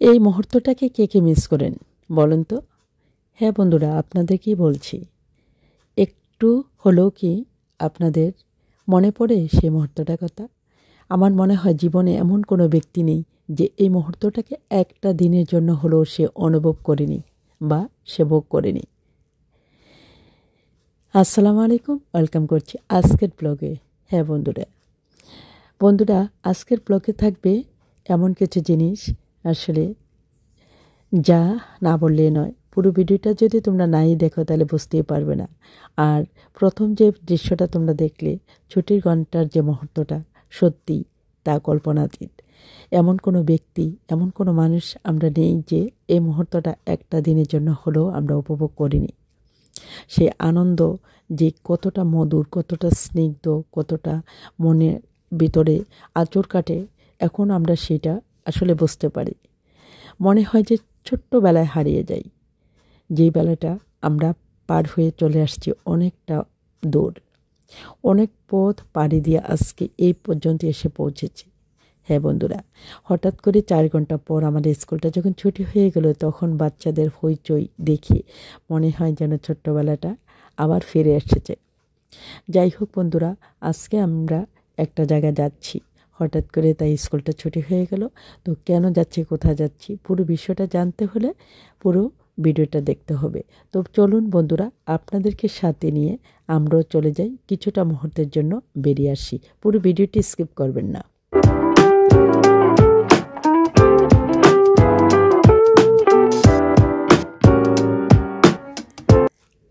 এই মুহূর্তটাকে কে কে মিস করেন বলেন তো? হ্যাঁ বন্ধুরা, আপনাদেরকেই বলছি। একটু হলেও কি আপনাদের মনে পড়ে সেই মুহূর্তটার কথা? আমার মনে হয় জীবনে এমন কোনো ব্যক্তি নেই যে এই মুহূর্তটাকে একটা দিনের জন্য হলেও সে অনুভব করেনি বা সে ভোগ করেনি। আসসালামু আলাইকুম, ওয়েলকাম করছি আজকের ব্লগে। হ্যাঁ বন্ধুরা, আজকের ব্লগে থাকবে এমন কিছু জিনিস আসলে যা না বললে নয়। পুরো ভিডিওটা যদি তোমরা নাই দেখো তাহলে বুঝতেই পারবে না। আর প্রথম যে দৃশ্যটা তোমরা দেখলে, ছুটির ঘন্টার যে মুহূর্তটা, সত্যি তা কল্পনাতীত। এমন কোনো ব্যক্তি, এমন কোনো মানুষ আমরা নেই যে এই মুহূর্তটা একটা দিনের জন্য হলেও আমরা উপভোগ করিনি। সে আনন্দ যে কতটা মধুর, কতটা স্নিগ্ধ, কতটা মনের ভিতরে আঁচড় কাটে, এখন আমরা সেটা আসলে বুঝতে পারি। মনে হয় যে ছোট্টবেলায় হারিয়ে যাই, যেই বেলাটা আমরা পার হয়ে চলে আসছি অনেকটা দূর, অনেক পথ পাড়ি দিয়ে আজকে এই পর্যন্ত এসে পৌঁছেছি। হ্যাঁ বন্ধুরা, হঠাৎ করে 4 ঘন্টা পর আমাদের স্কুলটা যখন ছুটি হয়ে গেল, তখন বাচ্চাদের হইচই দেখে মনে হয় যেন ছোট্টবেলাটা আবার ফিরে এসেছে। যাই হোক বন্ধুরা, আজকে আমরা একটা জায়গায় যাচ্ছি। হঠাৎ করে তাই স্কুলটা ছুটি হয়ে গেল। তো কেন যাচ্ছি, কোথায় যাচ্ছি, পুরো বিষয়টা জানতে হলে পুরো ভিডিওটা দেখতে হবে। তো চলুন বন্ধুরা, আপনাদেরকে সাথে নিয়ে আমরাও চলে যাই, কিছুটা মুহূর্তের জন্য বেরিয়ে আসি। পুরো ভিডিওটি স্কিপ করবেন না।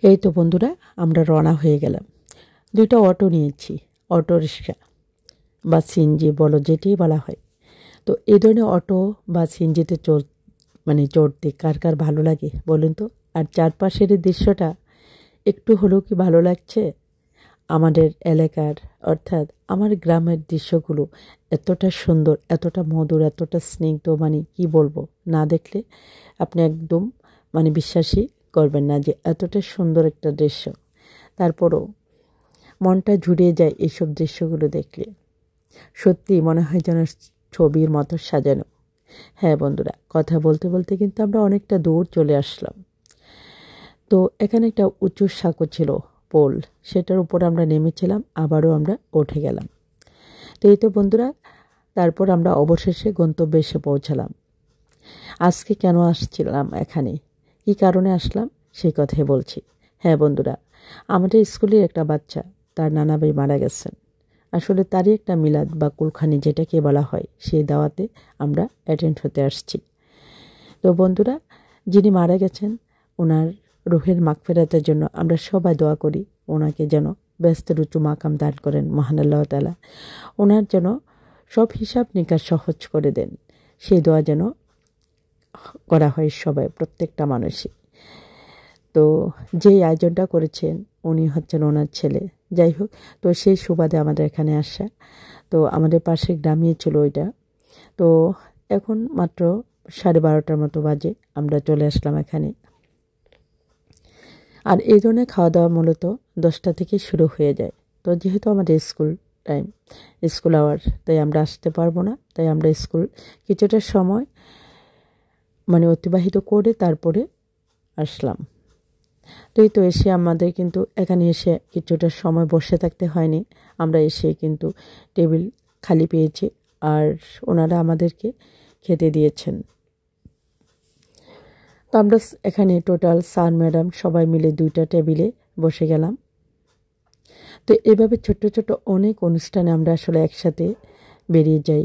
এই তো বন্ধুরা, আমরা রওনা হয়ে গেলাম। 2টা অটো নিয়েছি, অটো রিক্সা বা সিএনজি বলো, যেটাই বলা হয়। তো এই ধরনের অটো বা সিএনজিতে চড়তে কার কার ভালো লাগে বলুন তো? আর চারপাশের এই দৃশ্যটা একটু হলেও কি ভালো লাগছে? আমাদের এলাকার, অর্থাৎ আমার গ্রামের দৃশ্যগুলো এতটা সুন্দর, এতটা মধুর, এতটা স্নিগ্ধ, কি বলবো, না দেখলে আপনি একদম বিশ্বাসই করবেন না যে এতটা সুন্দর একটা দৃশ্য। তারপরও মনটা জুড়িয়ে যায় এইসব দৃশ্যগুলো দেখলে। সত্যি মনে হয় যেন ছবির মতো সাজানো। হ্যাঁ বন্ধুরা, কথা বলতে বলতে কিন্তু আমরা অনেকটা দূর চলে আসলাম। তো এখানে একটা উঁচু সাঁকো ছিল, পোল, সেটার উপর আমরা নেমেছিলাম, আবারও আমরা উঠে গেলাম। তো এই তো বন্ধুরা, তারপর আমরা অবশেষে গন্তব্যে এসে পৌঁছালাম। আজকে কেন আসছিলাম এখানে, কী কারণে আসলাম সেই কথাই বলছি। হ্যাঁ বন্ধুরা, আমাদের স্কুলের একটা বাচ্চা, তার নানা ভাই মারা গেছেন। আসলে তারই একটা মিলাদ বা কুলখানি যেটাকে বলা হয়, সেই দাওয়াতে আমরা অ্যাটেন্ড হতে আসছি। তো বন্ধুরা, যিনি মারা গেছেন, ওনার রুহের মাগফিরাতের জন্য আমরা সবাই দোয়া করি, ওনাকে যেন ব্যস্তের উঁচু মাকাম দান করেন মহান আল্লাহ তাআলা। ওনার যেন সব হিসাব নিকাশ সহজ করে দেন, সেই দোয়া যেন করা হয় সবাই, প্রত্যেকটা মানুষই। তো যেই আয়োজনটা করেছেন উনি হচ্ছেন ওনার ছেলে। যাই হোক, তো সেই সুবাদে আমাদের এখানে আসা। তো আমাদের পাশে গ্রামই ছিল ওইটা। তো এখন মাত্র 12:30টার মতো বাজে, আমরা চলে আসলাম এখানে। আর এই ধরনের খাওয়া দাওয়া মূলত 10টা থেকে শুরু হয়ে যায়। তো যেহেতু আমাদের স্কুল টাইম, স্কুল আওয়ার, তাই আমরা আসতে পারবো না। তাই আমরা স্কুল কিছুটা সময় অতিবাহিত করে তারপরে আসলাম। তো এই তো এসে আমাদের কিন্তু এখানে এসে কিছুটা সময় বসে থাকতে হয়নি। আমরা এসে কিন্তু টেবিল খালি পেয়েছি, আর ওনারা আমাদেরকে খেতে দিয়েছেন। তো আমরা এখানে টোটাল স্যার ম্যাডাম সবাই মিলে 2টা টেবিলে বসে গেলাম। তো এভাবে ছোট্ট ছোট্ট অনেক অনুষ্ঠানে আমরা আসলে একসাথে বেরিয়ে যাই,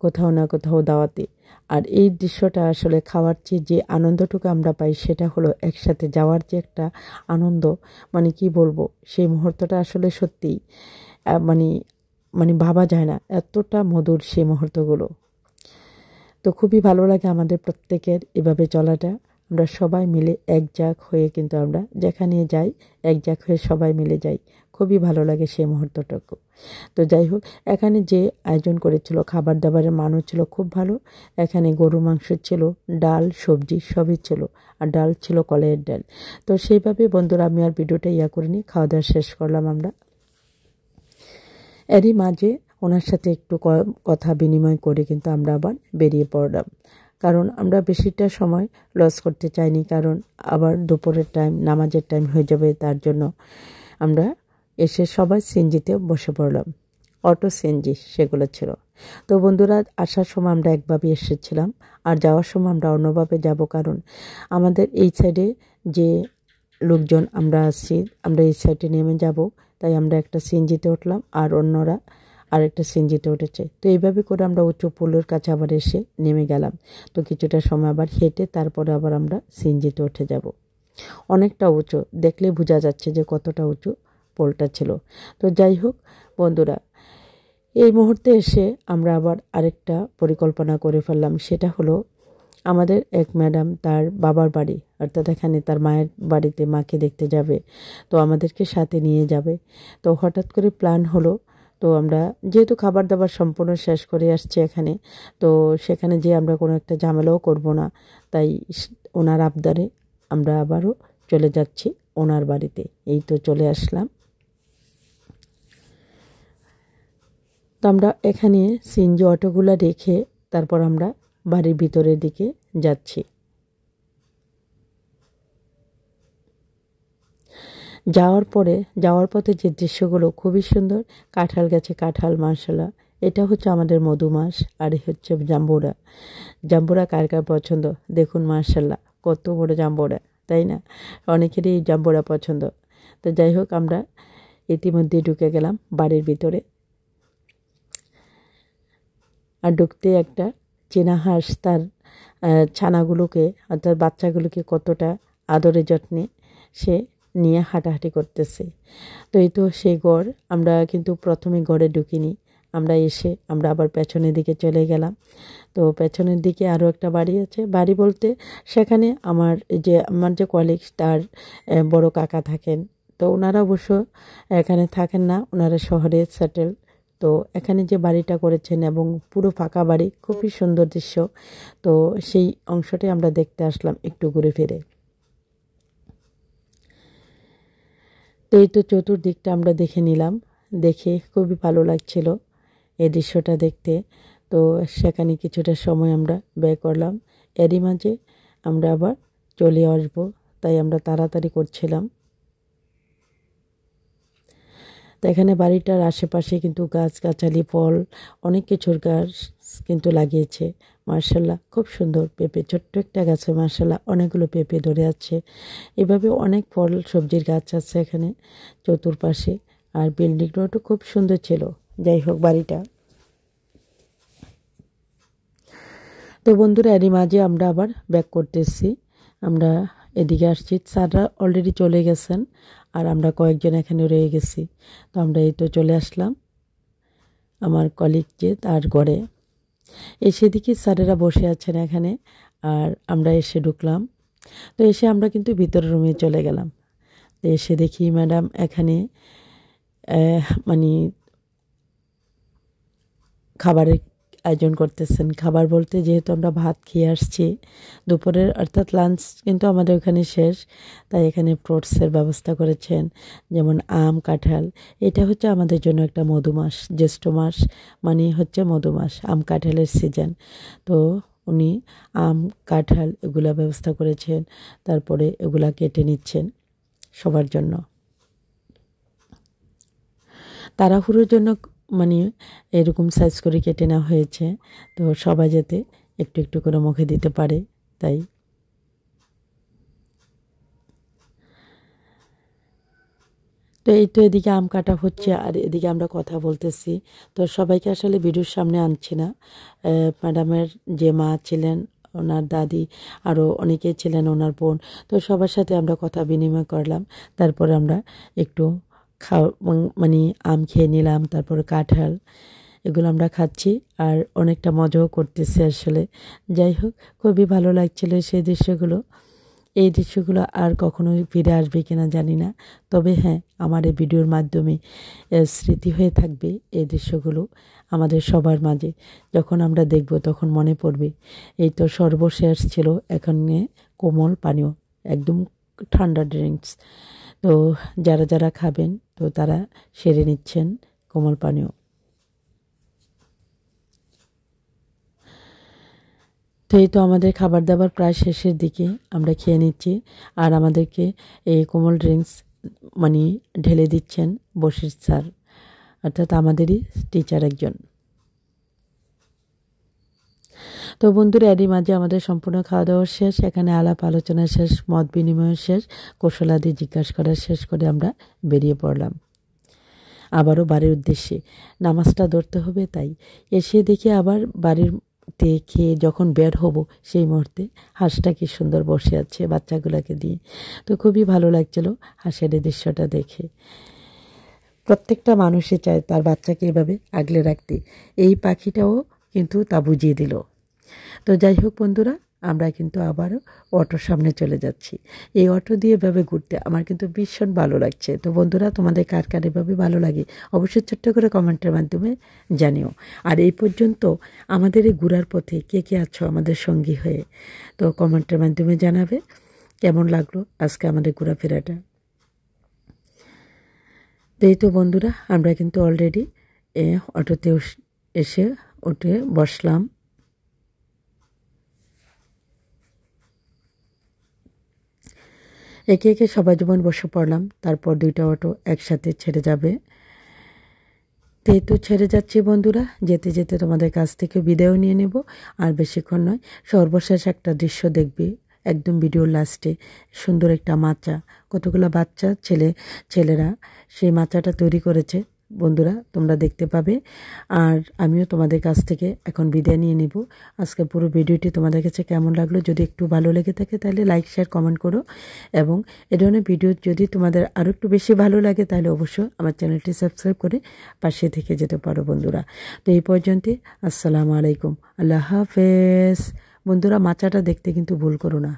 কোথাও না কোথাও দাওয়াতে। আর এই দৃশ্যটা আসলে খাওয়ার চেয়ে যে আনন্দটুকু আমরা পাই, সেটা হলো একসাথে যাওয়ার যে একটা আনন্দ, কি বলবো, সেই মুহূর্তটা আসলে সত্যিই ভাবা যায় না, এতটা মধুর সেই মুহূর্তগুলো। তো খুবই ভালো লাগে আমাদের প্রত্যেকের এভাবে চলাটা। আমরা সবাই মিলে একজাক হয়ে কিন্তু আমরা যেখানে যাই, একজাক হয়ে সবাই মিলে যাই। খুবই ভালো লাগে সেই মুহূর্তটুকু। তো যাই হোক, এখানে যে আয়োজন করেছিল, খাবার দাবারের মানও ছিল খুব ভালো। এখানে গরু মাংস ছিল, ডাল সবজি সবই ছিল, আর ডাল ছিল কলাইয়ের ডাল। তো সেইভাবে বন্ধুরা, আমি আর ভিডিওটা করিনি, খাওয়া দাওয়া শেষ করলাম আমরা। এরই মাঝে ওনার সাথে একটু কথা বিনিময় করে কিন্তু আমরা আবার বেরিয়ে পড়লাম। কারণ আমরা বেশিটা সময় লস করতে চাইনি, কারণ আবার দুপুরের টাইম, নামাজের টাইম হয়ে যাবে। তার জন্য আমরা এসে সবাই সিএনজিতে বসে পড়লাম। অটো সিএনজি সেগুলো ছিল। তো বন্ধুরা, আসার সময় আমরা একভাবে এসেছিলাম, আর যাওয়ার সময় আমরা অন্যভাবে যাব, কারণ আমাদের এই সাইডে যে লোকজন আমরা আসছি, আমরা এই সাইডে নেমে যাব, তাই আমরা একটা সিএনজিতে উঠলাম আর অন্যরা আরেকটা সিএনজিতে উঠেছে। তো এইভাবে করে আমরা উঁচু পুলের কাছে আবার এসে নেমে গেলাম। তো কিছুটা সময় আবার হেঁটে তারপরে আবার আমরা সিএনজিতে উঠে যাব। অনেকটা উঁচু, দেখলে বোঝা যাচ্ছে যে কতটা উঁচু পোলটা ছিল। তো যাই হোক বন্ধুরা, এই মুহূর্তে এসে আমরা আবার আরেকটা পরিকল্পনা করে ফেললাম। সেটা হলো, আমাদের এক ম্যাডাম তার বাবার বাড়ি, অর্থাৎ এখানে তার মায়ের বাড়িতে মাকে দেখতে যাবে, তো আমাদেরকে সাথে নিয়ে যাবে। তো হঠাৎ করে প্ল্যান হলো, তো আমরা যেহেতু খাবার দাবার সম্পূর্ণ শেষ করে আসছি এখানে, তো সেখানে যে আমরা কোনো একটা ঝামেলাও করব না, তাই ওনার আবদারে আমরা আবারও চলে যাচ্ছি ওনার বাড়িতে। এই তো চলে আসলাম। তো আমরা এখানে সিএনজি অটোগুলো রেখে তারপর আমরা বাড়ির ভিতরের দিকে যাচ্ছি। যাওয়ার পথে যে দৃশ্যগুলো খুবই সুন্দর। কাঁঠাল গাছে কাঁঠাল, মাশাআল্লাহ। এটা হচ্ছে আমাদের মধু মাস, আর হচ্ছে জাম্বুরা। জাম্বুরা কার কার পছন্দ দেখুন, মাশাআল্লাহ কত বড় জাম্বুরা, তাই না? অনেকেরই জাম্বুরা পছন্দ। তো যাই হোক, আমরা ইতিমধ্যে ঢুকে গেলাম বাড়ির ভিতরে। আর ঢুকতে একটা চীনা হাঁস তার ছানাগুলোকে, অর্থাৎ বাচ্চাগুলোকে কতটা আদরে যত্নে সে নিয়ে হাঁটাহাঁটি করতেছে। তো এই তো সেই গড়। আমরা কিন্তু প্রথমে গড়ে ঢুকিনি, আমরা আবার পেছনের দিকে চলে গেলাম। তো পেছনের দিকে আরও একটা বাড়ি আছে। বাড়ি বলতে সেখানে আমার যে কলিগ, তার বড় কাকা থাকেন। তো ওনারা অবশ্য এখানে থাকেন না, ওনারা শহরে সেটেল। তো এখানে যে বাড়িটা করেছেন এবং পুরো ফাঁকা বাড়ি, খুবই সুন্দর দৃশ্য। তো সেই অংশটাই আমরা দেখতে আসলাম একটু ঘুরে ফিরে। তো এই তো চতুর্দিকটা আমরা দেখে নিলাম, দেখে খুবই ভালো লাগছিল এই দৃশ্যটা দেখতে। তো সেখানে কিছুটা সময় আমরা ব্যয় করলাম। এরই মাঝে আমরা আবার চলে আসবো, তাই আমরা তাড়াতাড়ি করছিলাম। তো এখানে বাড়িটার আশেপাশে কিন্তু গাছগাছালি, ফল, অনেক কিছুর গাছ কিন্তু লাগিয়েছে। মার্শাল্লাহ খুব সুন্দর পেঁপে, ছোট্ট একটা গাছে মার্শাল্লাহ অনেকগুলো পেঁপে ধরে আছে। এভাবে অনেক ফল সবজির গাছ আছে এখানে চতুর্পাশে। আর বিল্ডিংটাও খুব সুন্দর ছিল। যাই হোক, বাড়িটা। তো বন্ধুরা, এরই মাঝে আমরা আবার ব্যাক করতেছি। আমরা এদিকে আসছি, স্যাররা অলরেডি চলে গেছেন, আর আমরা কয়েকজন এখানে রয়ে গেছি। তো আমরা এই তো চলে আসলাম আমার কলিগ যে তার ঘরে। এসে দেখি স্যারেরা বসে আছেন এখানে, আর আমরা এসে ঢুকলাম। তো এসে আমরা কিন্তু ভিতরের রুমে চলে গেলাম। তো এসে দেখি ম্যাডাম এখানে মানে খাবারের আয়োজন করতেছেন। খাবার বলতে, যেহেতু আমরা ভাত খেয়ে আসছি দুপুরের, অর্থাৎ লাঞ্চ কিন্তু আমাদের ওখানে শেষ, তাই এখানে ফ্রুটসের ব্যবস্থা করেছেন, যেমন আম, কাঁঠাল। এটা হচ্ছে আমাদের জন্য একটা মধু মাস, জ্যৈষ্ঠ মাস মানে হচ্ছে মধু মাস, আম কাঁঠালের সিজন। তো উনি আম, কাঁঠাল এগুলা ব্যবস্থা করেছেন, তারপরে এগুলা কেটে নিচ্ছেন সবার জন্য। তাড়াহুড়োর জন্য মানে এরকম সাইজ করে কেটে নেওয়া হয়েছে, তো সবাই যাতে একটু একটু করে মুখে দিতে পারে, তাই। তো এই তো এদিকে আম কাটা হচ্ছে, আর এদিকে আমরা কথা বলতেছি। তো সবাইকে আসলে ভিডিওর সামনে আনছি না। ম্যাডামের যে মা ছিলেন, ওনার দাদি, আরও অনেকেই ছিলেন, ওনার বোন। তো সবার সাথে আমরা কথা বিনিময় করলাম। তারপর আমরা একটু মানে আম খেয়ে নিলাম, তারপরে কাঁঠাল, এগুলো আমরা খাচ্ছি আর অনেকটা মজাও করতেছি আসলে। যাই হোক, খুবই ভালো লাগছিল সেই দৃশ্যগুলো। এই দৃশ্যগুলো আর কখনো ফিরে আসবে কিনা জানি না, তবে হ্যাঁ, আমার এই ভিডিওর মাধ্যমে স্মৃতি হয়ে থাকবে এই দৃশ্যগুলো আমাদের সবার মাঝে। যখন আমরা দেখব তখন মনে পড়বে। এই তো সর্বশেষ ছিল এখানে কোমল পানীয়, একদম ঠান্ডা ড্রিঙ্কস। তো যারা যারা খাবেন, তো তারা সেরে নিচ্ছেন কোমল পানীয়। তো এই তো আমাদের খাবার দাবার প্রায় শেষের দিকে, আমরা খেয়ে নিচ্ছি। আর আমাদেরকে এই কোমল ড্রিঙ্কস মানে ঢেলে দিচ্ছেন বশির স্যার, অর্থাৎ আমাদেরই টিচার একজন। তো বন্ধুরা, এরই মাঝে আমাদের সম্পূর্ণ খাওয়া দাওয়া শেষ, এখানে আলাপ আলোচনা শেষ, মত বিনিময় শেষ, কৌশলাদি জিজ্ঞাসা করা শেষ করে আমরা বেরিয়ে পড়লাম আবারও বাড়ির উদ্দেশ্যে। নামাজটা ধরতে হবে, তাই এসে দেখি আবার বাড়িতে খেয়ে যখন বের হব সেই মুহূর্তে হাঁসটা কি সুন্দর বসে আছে বাচ্চাগুলোকে দিয়ে। তো খুবই ভালো লাগছিল হাঁসের এই দৃশ্যটা দেখে। প্রত্যেকটা মানুষই চায় তার বাচ্চাকে এভাবে আগলে রাখতে, এই পাখিটাও কিন্তু তা বুঝিয়ে দিল। তো যাই হোক বন্ধুরা, আমরা কিন্তু আবারও অটোর সামনে চলে যাচ্ছি। এই অটো দিয়ে এভাবে ঘুরতে আমার কিন্তু ভীষণ ভালো লাগছে। তো বন্ধুরা, তোমাদের কার কার এভাবে ভালো লাগে অবশ্যই ছোট্ট করে কমেন্টের মাধ্যমে জানিও। আর এই পর্যন্ত আমাদের এই ঘোরার পথে কে কে আছো আমাদের সঙ্গী হয়ে, তো কমেন্টের মাধ্যমে জানাবে কেমন লাগলো আজকে আমাদের ঘোরাফেরাটা। তো এই তো বন্ধুরা, আমরা কিন্তু অলরেডি অটোতে এসে উঠে বসলাম। একে একে সবাই যেমন বসে পড়লাম, তারপর দুইটা অটো একসাথে ছেড়ে যাবে। তো ছেড়ে যাচ্ছি বন্ধুরা, যেতে যেতে তোমাদের কাছ থেকে বিদায় নিয়ে নেব। আর বেশিক্ষণ নয়, সর্বশেষ একটা দৃশ্য দেখবে একদম ভিডিওর লাস্টে। সুন্দর একটা মাচা, কতগুলো বাচ্চা ছেলেরা সেই মাচাটা তৈরি করেছে বন্ধুরা, তোমরা দেখতে পাবে। আর আমিও তোমাদের কাছ থেকে এখন বিদায় নিয়ে নেব। আজকে পুরো ভিডিওটি তোমাদের কাছে কেমন লাগলো, যদি একটু ভালো লেগে থাকে তাহলে লাইক শেয়ার কমেন্ট করো। এবং এ ধরনের ভিডিও যদি তোমাদের আরও একটু বেশি ভালো লাগে তাহলে অবশ্যই আমার চ্যানেলটি সাবস্ক্রাইব করে পাশে থেকে যেতে পারো বন্ধুরা। তো এই পর্যন্তই, আসসালামু আলাইকুম, আল্লাহ হাফেজ। বন্ধুরা, মাচাটা দেখতে কিন্তু ভুল করো না।